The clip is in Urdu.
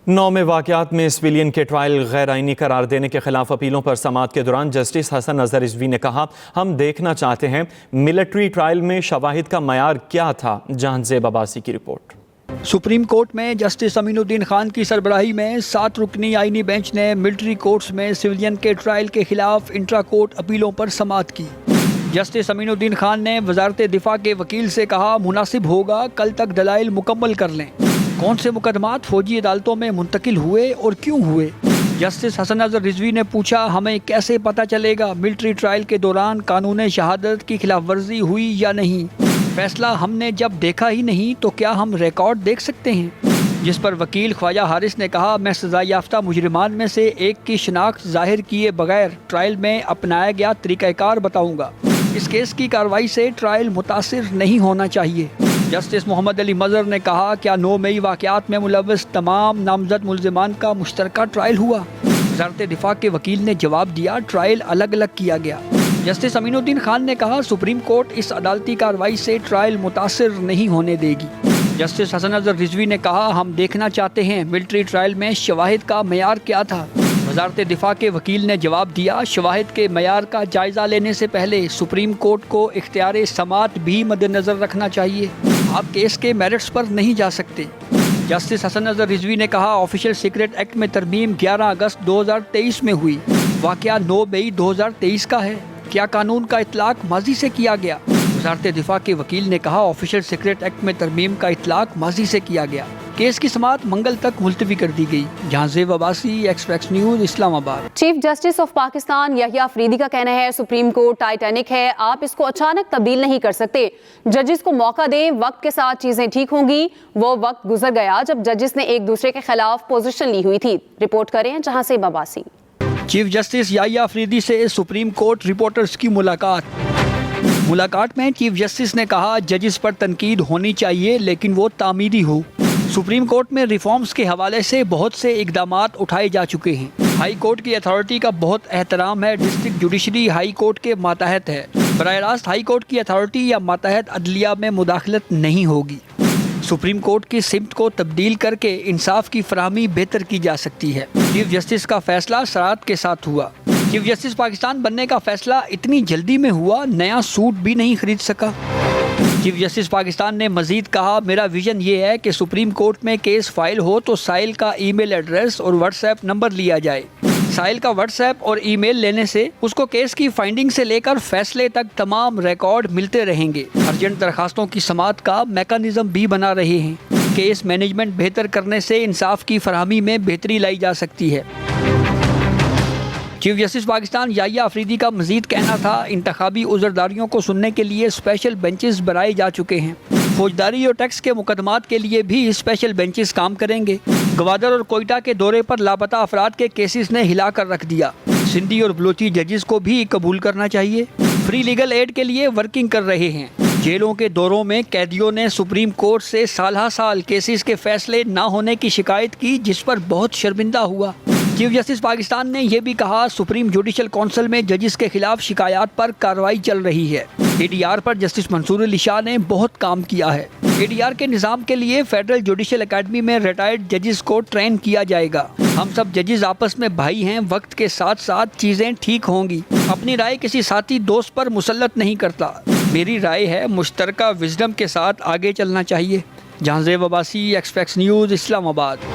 9 میں واقعات میں سویلین کے ٹرائل غیر آئینی قرار دینے کے خلاف اپیلوں پر سماعت کے دوران جسٹس حسن اظہر رضوی نے کہا، ہم دیکھنا چاہتے ہیں ملٹری ٹرائل میں شواہد کا معیار کیا تھا۔ جہاں زیب عباسی کی رپورٹ۔ سپریم کورٹ میں جسٹس امین الدین خان کی سربراہی میں 7 رکنی آئینی بینچ نے ملٹری کورٹس میں سویلین کے ٹرائل کے خلاف انٹرا کورٹ اپیلوں پر سماعت کی۔ جسٹس امین الدین خان نے وزارت دفاع کے وکیل سے کہا، مناسب ہوگا کل تک دلائل مکمل کر لیں۔ کون سے مقدمات فوجی عدالتوں میں منتقل ہوئے اور کیوں ہوئے؟ جسٹس حسن اظہر رضوی نے پوچھا، ہمیں کیسے پتہ چلے گا ملٹری ٹرائل کے دوران قانون شہادت کی خلاف ورزی ہوئی یا نہیں؟ فیصلہ ہم نے جب دیکھا ہی نہیں تو کیا ہم ریکارڈ دیکھ سکتے ہیں؟ جس پر وکیل خواجہ حارث نے کہا، میں سزا یافتہ مجرمان میں سے ایک کی شناخت ظاہر کیے بغیر ٹرائل میں اپنایا گیا طریقہ کار بتاؤں گا۔ اس کیس کی کارروائی سے ٹرائل متاثر نہیں ہونا چاہیے۔ جسٹس محمد علی مظہر نے کہا، کیا 9 مئی واقعات میں ملوث تمام نامزد ملزمان کا مشترکہ ٹرائل ہوا؟ وزارت دفاع کے وکیل نے جواب دیا، ٹرائل الگ الگ کیا گیا۔ جسٹس امین الدین خان نے کہا، سپریم کورٹ اس عدالتی کارروائی سے ٹرائل متاثر نہیں ہونے دے گی۔ جسٹس حسن اظہر رضوی نے کہا، ہم دیکھنا چاہتے ہیں ملٹری ٹرائل میں شواہد کا معیار کیا تھا۔ وزارت دفاع کے وکیل نے جواب دیا، شواہد کے معیار کا جائزہ لینے سے پہلے سپریم کورٹ کو اختیار سماعت بھی مد نظر رکھنا چاہیے۔ آپ کیس کے میرٹس پر نہیں جا سکتے۔ جسٹس حسن اظہر رضوی نے کہا، آفیشل سیکرٹ ایکٹ میں ترمیم 11 اگست 2023 میں ہوئی۔ واقعہ 9 مئی 2023 کا ہے۔ کیا قانون کا اطلاق ماضی سے کیا گیا؟ وزارت دفاع کے وکیل نے کہا، آفیشل سیکرٹ ایکٹ میں ترمیم کا اطلاق ماضی سے کیا گیا۔ کیس کی سماعت منگل تک ملتوی کر دی گئی۔ جہاں زیب عباسی، ایکسپریس نیوز، اسلام آباد۔ چیف جسٹس آف پاکستان یحییٰ افریدی کا کہنا ہے، سپریم کورٹ ٹائٹینک ہے، آپ اس کو اچانک تبدیل نہیں کر سکتے۔ ججز کو موقع دیں، وقت کے ساتھ چیزیں ٹھیک ہوں گی۔ وہ وقت گزر گیا جب ججز نے ایک دوسرے کے خلاف پوزیشن لی ہوئی تھی۔ رپورٹ کریں جہاں زیب عباسی۔ چیف جسٹس یحییٰ افریدی سے سپریم کورٹ رپورٹرز کی ملاقات میں چیف جسٹس نے کہا، ججز پر تنقید ہونی چاہیے لیکن وہ تعمیری ہو۔ سپریم کورٹ میں ریفارمز کے حوالے سے بہت سے اقدامات اٹھائے جا چکے ہیں۔ ہائی کورٹ کی اتھارٹی کا بہت احترام ہے۔ ڈسٹرکٹ جوڈیشری ہائی کورٹ کے ماتحت ہے۔ براہ راست ہائی کورٹ کی اتھارٹی یا ماتحت عدلیہ میں مداخلت نہیں ہوگی۔ سپریم کورٹ کی سمت کو تبدیل کر کے انصاف کی فراہمی بہتر کی جا سکتی ہے۔ چیف جسٹس کا فیصلہ صراحت کے ساتھ ہوا۔ چیف جسٹس پاکستان بننے کا فیصلہ اتنی جلدی میں ہوا، نیا سوٹ بھی نہیں خرید سکا۔ چیف جسٹس پاکستان نے مزید کہا، میرا ویژن یہ ہے کہ سپریم کورٹ میں کیس فائل ہو تو سائل کا ای میل ایڈریس اور واٹس ایپ نمبر لیا جائے۔ سائل کا واٹس ایپ اور ای میل لینے سے اس کو کیس کی فائنڈنگ سے لے کر فیصلے تک تمام ریکارڈ ملتے رہیں گے۔ ارجنٹ درخواستوں کی سماعت کا میکانزم بھی بنا رہے ہیں۔ کیس مینجمنٹ بہتر کرنے سے انصاف کی فراہمی میں بہتری لائی جا سکتی ہے۔ چیف جسٹس پاکستان یحییٰ افریدی کا مزید کہنا تھا، انتخابی عذرداریوں کو سننے کے لیے اسپیشل بینچز بنائے جا چکے ہیں۔ فوجداری اور ٹیکس کے مقدمات کے لیے بھی اسپیشل بینچز کام کریں گے۔ گوادر اور کوئٹہ کے دورے پر لاپتہ افراد کے کیسز نے ہلا کر رکھ دیا۔ سندھی اور بلوچی ججز کو بھی قبول کرنا چاہیے۔ فری لیگل ایڈ کے لیے ورکنگ کر رہے ہیں۔ جیلوں کے دوروں میں قیدیوں نے سپریم کورٹ سے سالہ سال کیسز کے فیصلے نہ ہونے کی شکایت کی، جس پر بہت شرمندہ ہوا۔ چیف جسٹس پاکستان نے یہ بھی کہا، سپریم جوڈیشل کونسل میں ججز کے خلاف شکایات پر کارروائی چل رہی ہے۔ اے ڈی آر پر جسٹس منصور علی شاہ نے بہت کام کیا ہے۔ اے ڈی آر کے نظام کے لیے فیڈرل جوڈیشل اکیڈمی میں ریٹائرڈ ججز کو ٹرین کیا جائے گا۔ ہم سب ججز آپس میں بھائی ہیں، وقت کے ساتھ ساتھ چیزیں ٹھیک ہوں گی۔ اپنی رائے کسی ساتھی دوست پر مسلط نہیں کرتا۔ میری رائے ہے مشترکہ وزڈم کے ساتھ آگے چلنا چاہیے۔ جہاں زیب عباسی، ایکسپریس نیوز، اسلام آباد۔